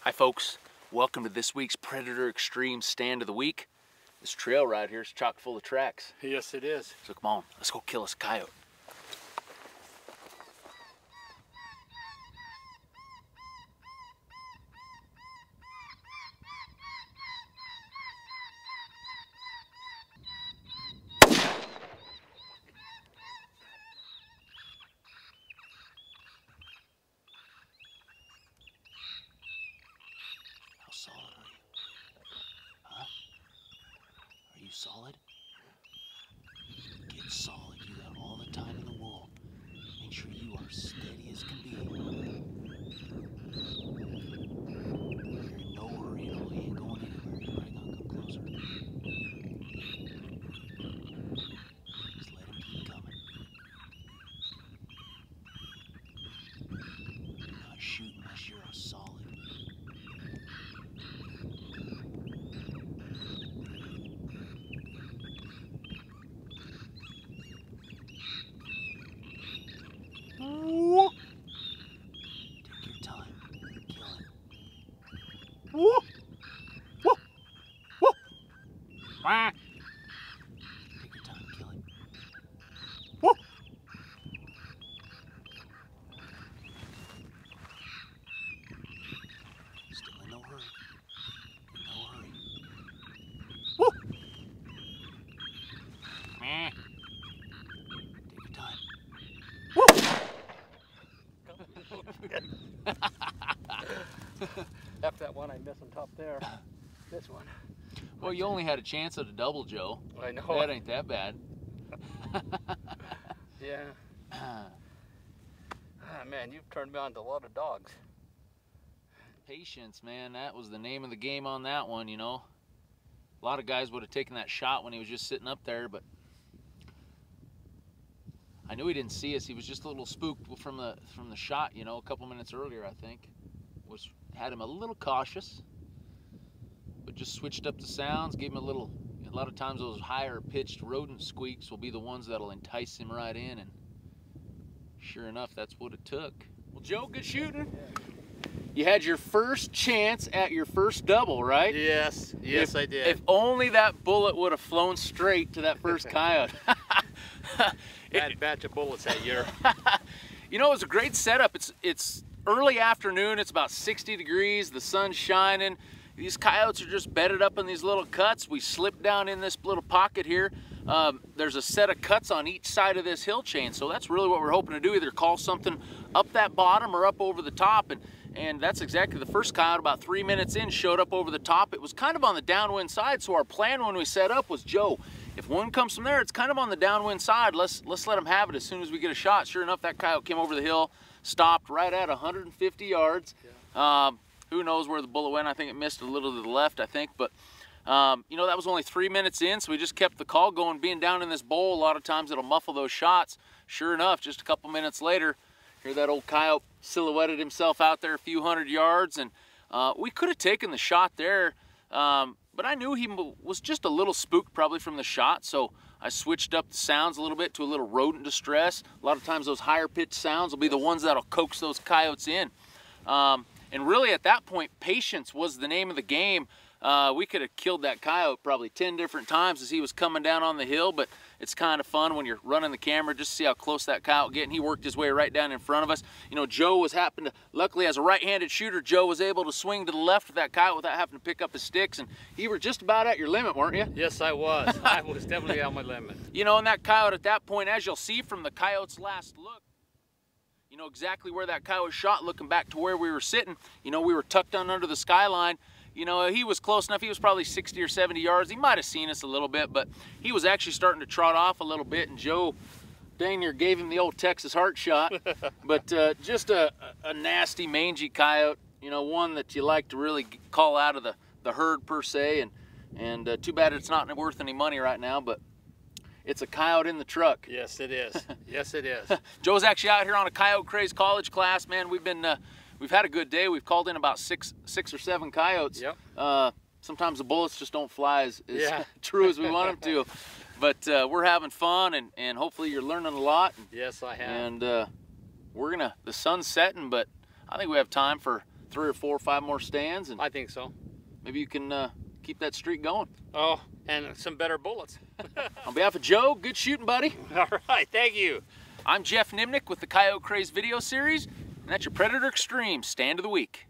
Hi folks, welcome to this week's Predator Extreme Stand of the Week. This trail right here is chock full of tracks. Yes, it is. So come on, let's go kill us a coyote. Solid are you? Huh? Are you solid? Get solid. You got all the time in the world. Make sure you are steady as can be. You're in no hurry at all. You ain't going anywhere. You're probably gonna come closer. Just let him keep coming. Not shoot unless you're a solid. Take your time. Kill him. Woo! Woo! Woo! Wah! Take your time. Kill him. Woo! Still in no hurry. In no hurry. Woo! Meh. Take your time. Woo! After that one I missed on top there. This one. Well, you only had a chance at a double, Joe. I know. That ain't that bad. Yeah. Ah, man, you've turned me on to a lot of dogs. Patience, man. That was the name of the game on that one, you know. A lot of guys would have taken that shot when he was just sitting up there, but I knew he didn't see us. He was just a little spooked from the shot, you know, a couple minutes earlier, I think. Had him a little cautious, but just switched up the sounds, gave him a lot of times those higher pitched rodent squeaks will be the ones that'll entice him right in, and sure enough, that's what it took. Well, Joe, good shooting. Yeah. You had your first chance at your first double, right? Yes, yes, I did. If only that bullet would have flown straight to that first coyote. Bad batch of bullets that year. You know, it was a great setup. It's early afternoon, it's about 60 degrees, the sun's shining. These coyotes are just bedded up in these little cuts. We slipped down in this little pocket here. There's a set of cuts on each side of this hill chain, so that's really what we're hoping to do, either call something up that bottom or up over the top, and that's exactly the first coyote. About 3 minutes in, showed up over the top. It was kind of on the downwind side, so our plan when we set up was, Joe, if one comes from there, it's kind of on the downwind side. Let's let him have it as soon as we get a shot. Sure enough, that coyote came over the hill, stopped right at 150 yards. Yeah. Who knows where the bullet went? I think it missed a little to the left, I think. But, you know, that was only 3 minutes in, so we just kept the call going. Being down in this bowl, a lot of times it'll muffle those shots. Sure enough, just a couple minutes later, here that old coyote silhouetted himself out there a few hundred yards. And we could have taken the shot there, but I knew he was just a little spooked probably from the shot, so I switched up the sounds a little bit to a little rodent distress. A lot of times those higher pitched sounds will be the ones that'll coax those coyotes in. And really at that point, patience was the name of the game. We could have killed that coyote probably 10 different times as he was coming down on the hill, but it's kind of fun when you're running the camera just to see how close that coyote getting. He worked his way right down in front of us. You know, Joe luckily as a right-handed shooter, Joe was able to swing to the left of that coyote without having to pick up his sticks, and you were just about at your limit, weren't you? Yes, I was. I was definitely on my limit. You know, and that coyote at that point, as you'll see from the coyote's last look, you know exactly where that coyote shot, looking back to where we were sitting. You know, we were tucked on under the skyline. You know, he was close enough. He was probably 60 or 70 yards. He might have seen us a little bit, but he was actually starting to trot off a little bit, and Joe dang near gave him the old Texas heart shot. But just a nasty, mangy coyote, you know, one that you like to really call out of the herd per se, and too bad it's not worth any money right now, but it's a coyote in the truck. Yes, it is. Yes, it is. Joe's actually out here on a Coyote Craze college class, man. We've had a good day. We've called in about six or seven coyotes. Yep. Sometimes the bullets just don't fly as true as we want them to. But we're having fun, and hopefully you're learning a lot. Yes, I have. And the sun's setting, but I think we have time for 3 or 4 or 5 more stands, and I think so. maybe you can keep that streak going. Oh, and some better bullets. On behalf of Joe, good shooting, buddy. All right, thank you. I'm Geoff Nemnich with the Coyote Craze video series, and that's your Predator Extreme Stand of the Week.